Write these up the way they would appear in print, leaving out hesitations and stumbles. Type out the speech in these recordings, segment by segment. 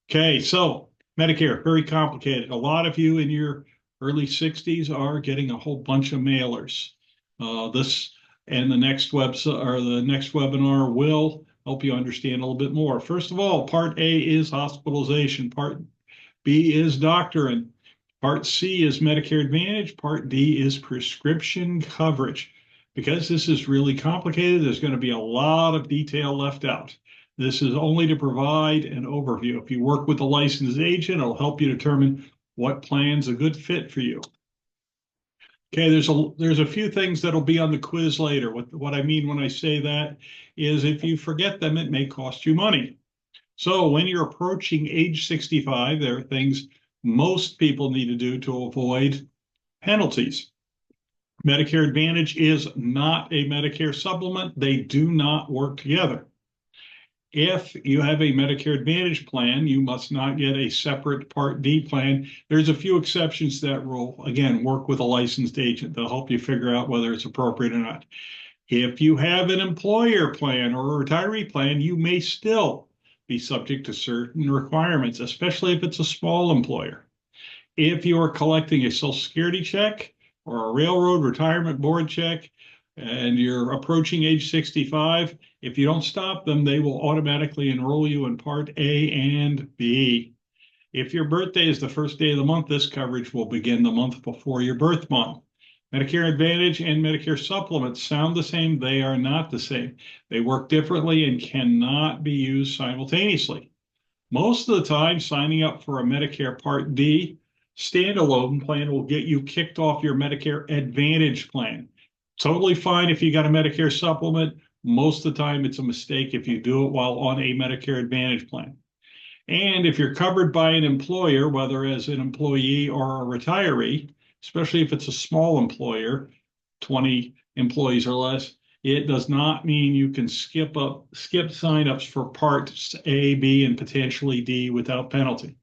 Okay, so Medicare, very complicated. A lot of you in your early 60s are getting a whole bunch of mailers. This and the next website or the next webinar will help you understand a little bit more. First of all, Part A is hospitalization, Part B is doctoring, Part C is Medicare Advantage, Part D is prescription coverage. Because this is really complicated, there's going to be a lot of detail left out. This is only to provide an overview. If you work with a licensed agent, it'll help you determine what plan's a good fit for you. Okay, there's a few things that'll be on the quiz later. What I mean when I say that is if you forget them, it may cost you money. So when you're approaching age 65, there are things most people need to do to avoid penalties. Medicare Advantage is not a Medicare supplement. They do not work together. If you have a Medicare Advantage plan, you must not get a separate Part D plan. There's a few exceptions to that rule. Again, work with a licensed agent. They'll help you figure out whether it's appropriate or not. If you have an employer plan or a retiree plan, you may still be subject to certain requirements, especially if it's a small employer. If you are collecting a Social Security check or a Railroad Retirement Board check and you're approaching age 65, if you don't stop them, they will automatically enroll you in Part A and B. If your birthday is the first day of the month, this coverage will begin the month before your birth month. Medicare Advantage and Medicare supplements sound the same. They are not the same. They work differently and cannot be used simultaneously. Most of the time, signing up for a Medicare Part D standalone plan will get you kicked off your Medicare Advantage plan. Totally fine if you got a Medicare supplement. Most of the time, it's a mistake if you do it while on a Medicare Advantage plan. And if you're covered by an employer, whether as an employee or a retiree, especially if it's a small employer, 20 employees or less, it does not mean you can skip signups for parts A, B, and potentially D without penalty.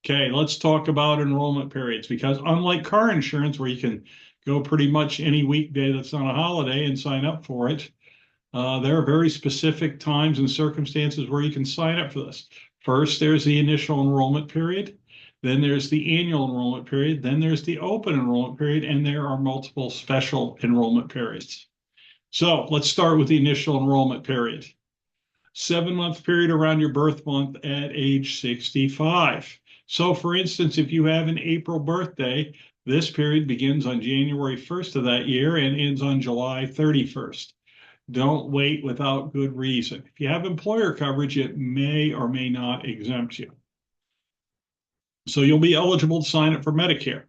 Okay, let's talk about enrollment periods because unlike car insurance, where you can go pretty much any weekday that's not a holiday and sign up for it, there are very specific times and circumstances where you can sign up for this. First, there's the initial enrollment period. Then there's the annual enrollment period. Then there's the open enrollment period, and there are multiple special enrollment periods. So let's start with the initial enrollment period. 7-month period around your birth month at age 65. So, for instance, if you have an April birthday, this period begins on January 1st of that year and ends on July 31st. Don't wait without good reason. If you have employer coverage, it may or may not exempt you. So you'll be eligible to sign up for Medicare.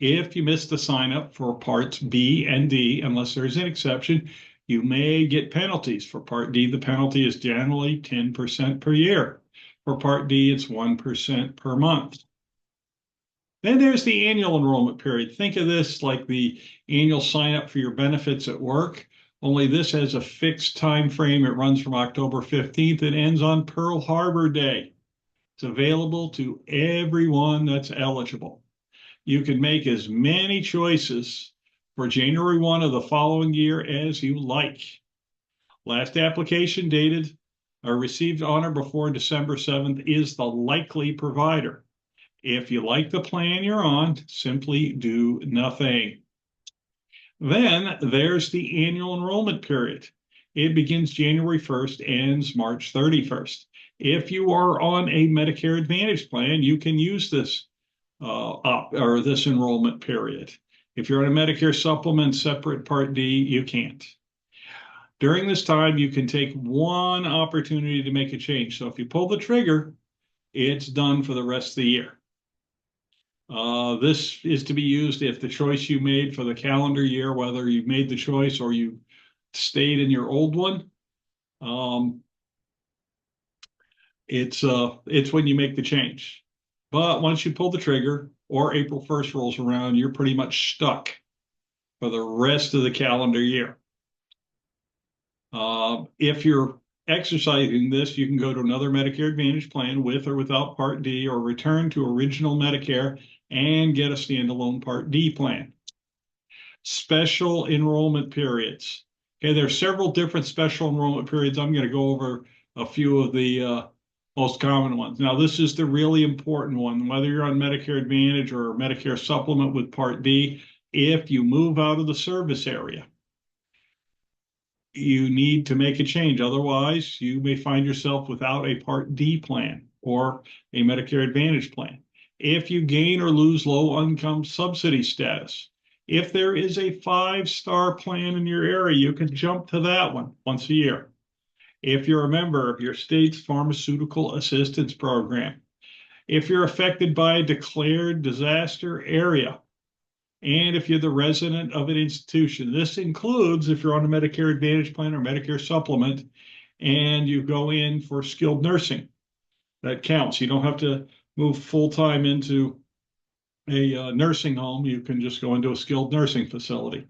If you miss the sign up for parts B and D, unless there's an exception, you may get penalties. For Part D, the penalty is generally 10% per year. For Part D, it's 1% per month. Then there's the annual enrollment period. Think of this like the annual sign up for your benefits at work, only this has a fixed time frame. It runs from October 15th and ends on Pearl Harbor Day. It's available to everyone that's eligible. You can make as many choices for January 1 of the following year as you like. Last application dated or received on or before December 7th is the likely provider. If you like the plan you're on, simply do nothing. Then there's the annual enrollment period. It begins January 1st, ends March 31st. If you are on a Medicare Advantage plan, you can use this this enrollment period. If you're on a Medicare supplement separate Part D, you can't. During this time, you can take one opportunity to make a change. So if you pull the trigger, it's done for the rest of the year. This is to be used if the choice you made for the calendar year, whether you made the choice or you stayed in your old one, it's when you make the change. But once you pull the trigger or April 1st rolls around, you're pretty much stuck for the rest of the calendar year. If you're exercising this, you can go to another Medicare Advantage plan with or without Part D or return to original Medicare and get a standalone Part D plan. Special enrollment periods. Okay, there are several different special enrollment periods. I'm going to go over a few of the most common ones. Now, this is the really important one. Whether you're on Medicare Advantage or Medicare Supplement with Part D, if you move out of the service area, you need to make a change. Otherwise, you may find yourself without a Part D plan or a Medicare Advantage plan. If you gain or lose low income subsidy status, if there is a 5-star plan in your area, you can jump to that one once a year. If you're a member of your state's pharmaceutical assistance program, if you're affected by a declared disaster area, and if you're the resident of an institution. This includes if you're on a Medicare Advantage plan or Medicare supplement and you go in for skilled nursing. That counts. You don't have to move full-time into a nursing home. You can just go into a skilled nursing facility.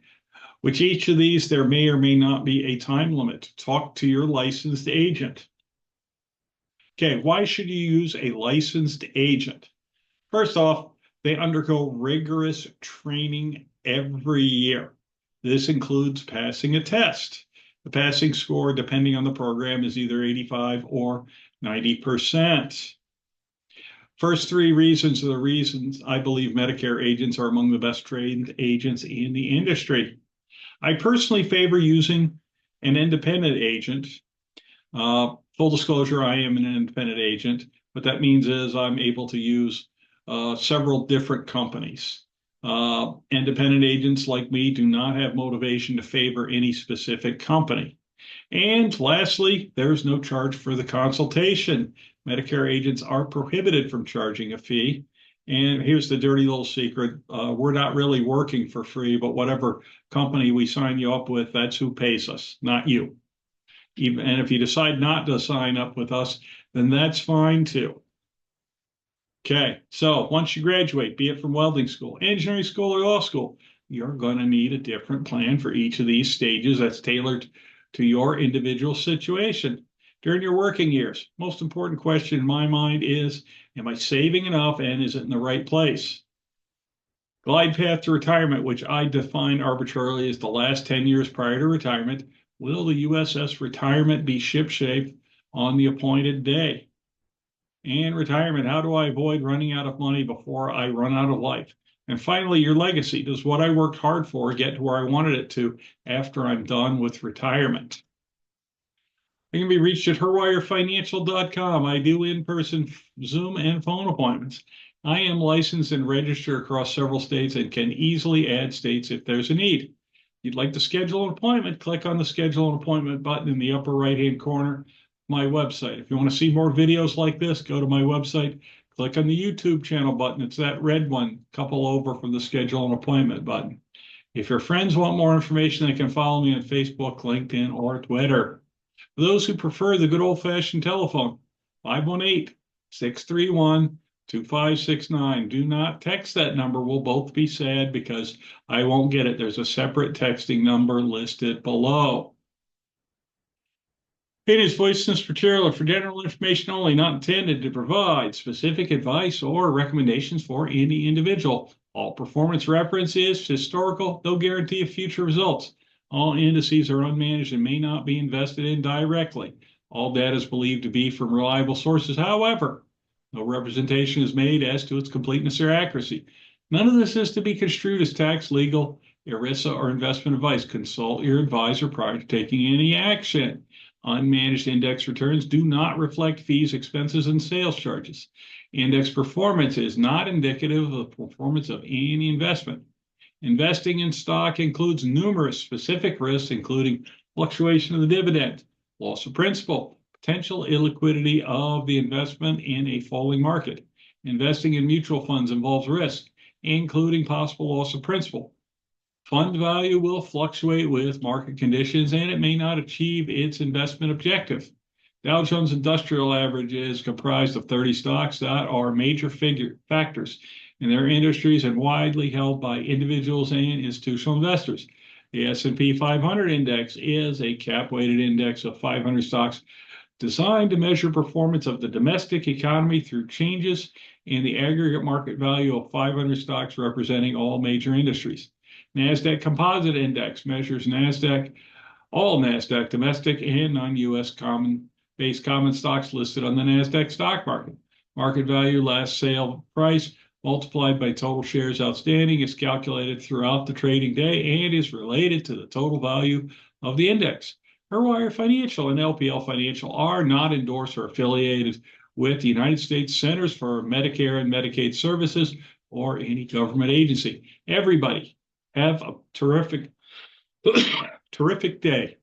Which each of these, there may or may not be a time limit. Talk to your licensed agent. Okay, why should you use a licensed agent? First off, they undergo rigorous training every year. This includes passing a test. The passing score, depending on the program, is either 85 or 90%. First three reasons are the reasons I believe Medicare agents are among the best trained agents in the industry. I personally favor using an independent agent. Full disclosure, I am an independent agent. What that means is I'm able to use several different companies. Independent agents like me do not have motivation to favor any specific company. And lastly, there's no charge for the consultation. Medicare agents are prohibited from charging a fee. And here's the dirty little secret. We're not really working for free, but whatever company we sign you up with, that's who pays us, not you. And if you decide not to sign up with us, then that's fine too. Okay, so once you graduate, be it from welding school, engineering school, or law school, you're going to need a different plan for each of these stages that's tailored to your individual situation. During your working years, most important question in my mind is, am I saving enough and is it in the right place? Glide path to retirement, which I define arbitrarily as the last 10 years prior to retirement. Will the USS retirement be shipshape on the appointed day? And retirement, how do I avoid running out of money before I run out of life? And finally, your legacy. Does what I worked hard for get to where I wanted it to after I'm done with retirement? I can be reached at herwirefinancial.com. I do in-person Zoom and phone appointments. I am licensed and registered across several states and can easily add states if there's a need. If you'd like to schedule an appointment, click on the schedule an appointment button in the upper right-hand corner my website. If you want to see more videos like this, go to my website, click on the YouTube channel button. It's that red one, couple over from the schedule an appointment button. If your friends want more information, they can follow me on Facebook, LinkedIn, or Twitter. For those who prefer the good old-fashioned telephone, 518-631-2569. Do not text that number. We'll both be sad because I won't get it. There's a separate texting number listed below. Opinions voiced in this material are for general information only, not intended to provide specific advice or recommendations for any individual. All performance reference is historical, no guarantee of future results. All indices are unmanaged and may not be invested in directly. All data is believed to be from reliable sources. However, no representation is made as to its completeness or accuracy. None of this is to be construed as tax, legal, ERISA, or investment advice. Consult your advisor prior to taking any action. Unmanaged index returns do not reflect fees, expenses, and sales charges. Index performance is not indicative of the performance of any investment. Investing in stock includes numerous specific risks, including fluctuation of the dividend, loss of principal, potential illiquidity of the investment in a falling market. Investing in mutual funds involves risk, including possible loss of principal. Fund value will fluctuate with market conditions and it may not achieve its investment objective. Dow Jones Industrial Average is comprised of 30 stocks that are major factors in their industries and widely held by individuals and institutional investors. The S&P 500 index is a cap-weighted index of 500 stocks designed to measure performance of the domestic economy through changes in the aggregate market value of 500 stocks representing all major industries. NASDAQ Composite Index measures all NASDAQ domestic and non-U.S. common based common stocks listed on the NASDAQ stock market. Market value, last sale price, multiplied by total shares outstanding, is calculated throughout the trading day and is related to the total value of the index. Herwire Financial and LPL Financial are not endorsed or affiliated with the United States Centers for Medicare and Medicaid Services or any government agency. Everybody have a terrific, terrific day.